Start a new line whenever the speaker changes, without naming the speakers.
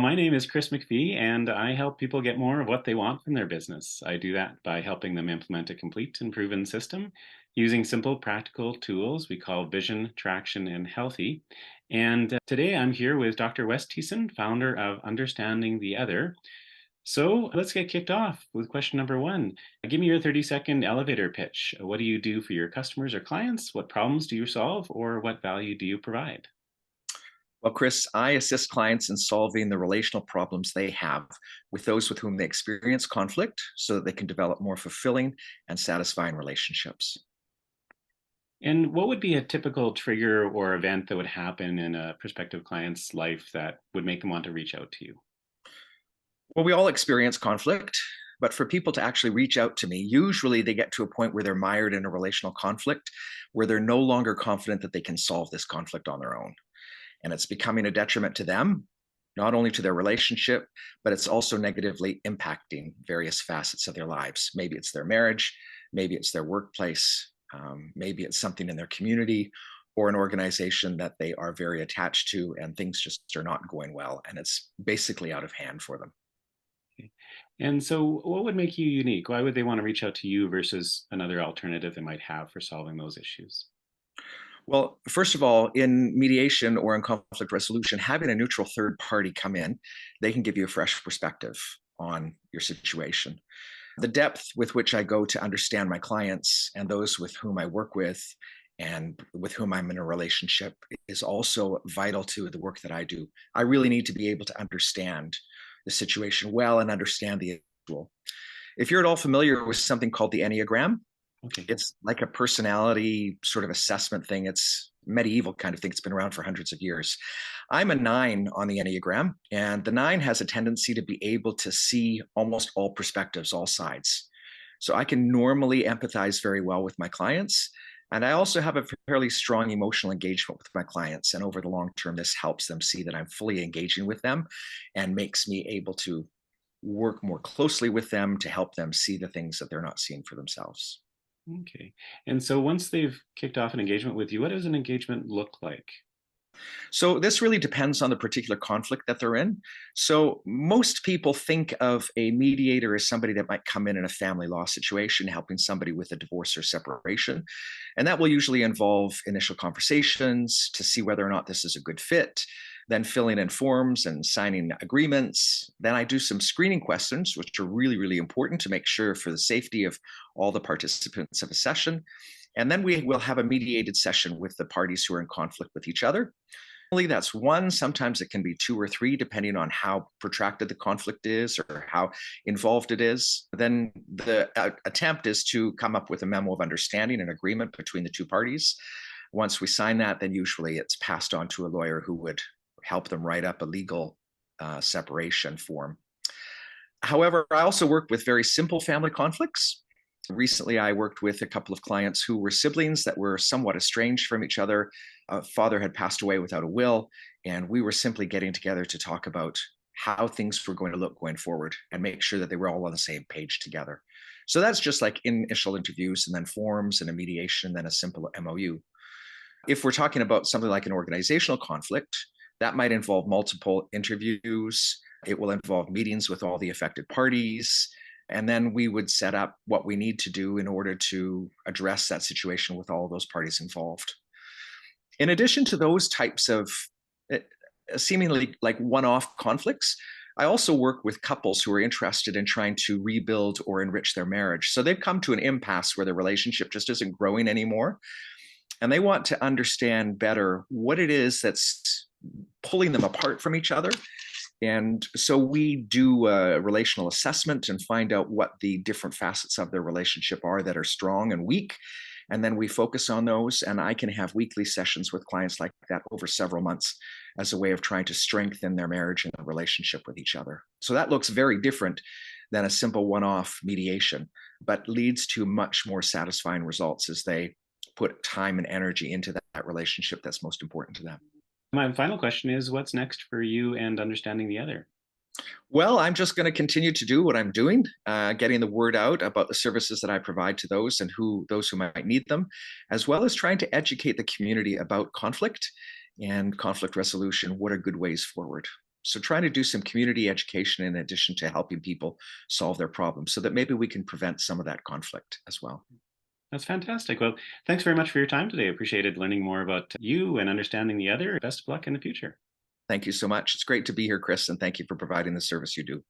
My name is Chris McPhee, and I help people get more of what they want from their business. I do that by helping them implement a complete and proven system using simple, practical tools we call Vision, Traction, and Healthy. And today I'm here with Dr. Wes Thiessen, founder of Understanding the Other. So let's get kicked off with question number one. Give me your 30-second elevator pitch. What do you do for your customers or clients? What problems do you solve, or what value do you provide?
Well, Chris, I assist clients in solving the relational problems they have with those with whom they experience conflict so that they can develop more fulfilling and satisfying relationships.
And what would be a typical trigger or event that would happen in a prospective client's life that would make them want to reach out to you?
Well, we all experience conflict, but for people to actually reach out to me, usually they get to a point where they're mired in a relational conflict where they're no longer confident that they can solve this conflict on their own. And it's becoming a detriment to them, not only to their relationship, but it's also negatively impacting various facets of their lives. Maybe it's their marriage, maybe it's their workplace, maybe it's something in their community or an organization that they are very attached to, and things just are not going well. And it's basically out of hand for them.
Okay. And so, what would make you unique? Why would they want to reach out to you versus another alternative they might have for solving those issues?
Well, first of all, in mediation or in conflict resolution, having a neutral third party come in, they can give you a fresh perspective on your situation. The depth with which I go to understand my clients and those with whom I work with and with whom I'm in a relationship is also vital to the work that I do. I really need to be able to understand the situation well and understand the individual. If you're at all familiar with something called the Enneagram,
Okay.
it's like a personality sort of assessment thing. It's medieval kind of thing. It's been around for hundreds of years. I'm a nine on the Enneagram, and the nine has a tendency to be able to see almost all perspectives, all sides. So I can normally empathize very well with my clients. And I also have a fairly strong emotional engagement with my clients. And over the long term, this helps them see that I'm fully engaging with them and makes me able to work more closely with them to help them see the things that they're not seeing for themselves.
Okay. And so, once they've kicked off an engagement with you, what does an engagement look like?
So this really depends on the particular conflict that they're in. So most people think of a mediator as somebody that might come in a family law situation, helping somebody with a divorce or separation. And that will usually involve initial conversations to see whether or not this is a good fit, then filling in forms and signing agreements. Then I do some screening questions, which are really, really important to make sure for the safety of all the participants of a session. And then we will have a mediated session with the parties who are in conflict with each other. That's one. Sometimes it can be two or three, depending on how protracted the conflict is or how involved it is. Then the attempt is to come up with a memo of understanding and agreement between the two parties. Once we sign that, then usually it's passed on to a lawyer who would help them write up a legal separation form. However, I also work with very simple family conflicts. Recently, I worked with a couple of clients who were siblings that were somewhat estranged from each other. A father had passed away without a will, and we were simply getting together to talk about how things were going to look going forward and make sure that they were all on the same page together. So that's just like initial interviews and then forms and a mediation, and then a simple MOU. If we're talking about something like an organizational conflict, that might involve multiple interviews. It will involve meetings with all the affected parties. And then we would set up what we need to do in order to address that situation with all those parties involved. In addition to those types of uh, seemingly like one off conflicts, I also work with couples who are interested in trying to rebuild or enrich their marriage. So they've come to an impasse where their relationship just isn't growing anymore. And they want to understand better what it is that's pulling them apart from each other. And so we do a relational assessment and find out what the different facets of their relationship are that are strong and weak. And then we focus on those. And I can have weekly sessions with clients like that over several months as a way of trying to strengthen their marriage and the relationship with each other. So that looks very different than a simple one off mediation, but leads to much more satisfying results as they put time and energy into that relationship that's most important to them.
My final question is, what's next for you and understanding the other?
Well, I'm just going to continue to do what I'm doing, getting the word out about the services that I provide to those and those who might need them, as well as trying to educate the community about conflict and conflict resolution. What are good ways forward? So trying to do some community education in addition to helping people solve their problems so that maybe we can prevent some of that conflict as well.
That's fantastic. Well, thanks very much for your time today. I appreciated learning more about you and understanding the other. Best of luck in the future.
Thank you so much. It's great to be here, Chris, and thank you for providing the service you do.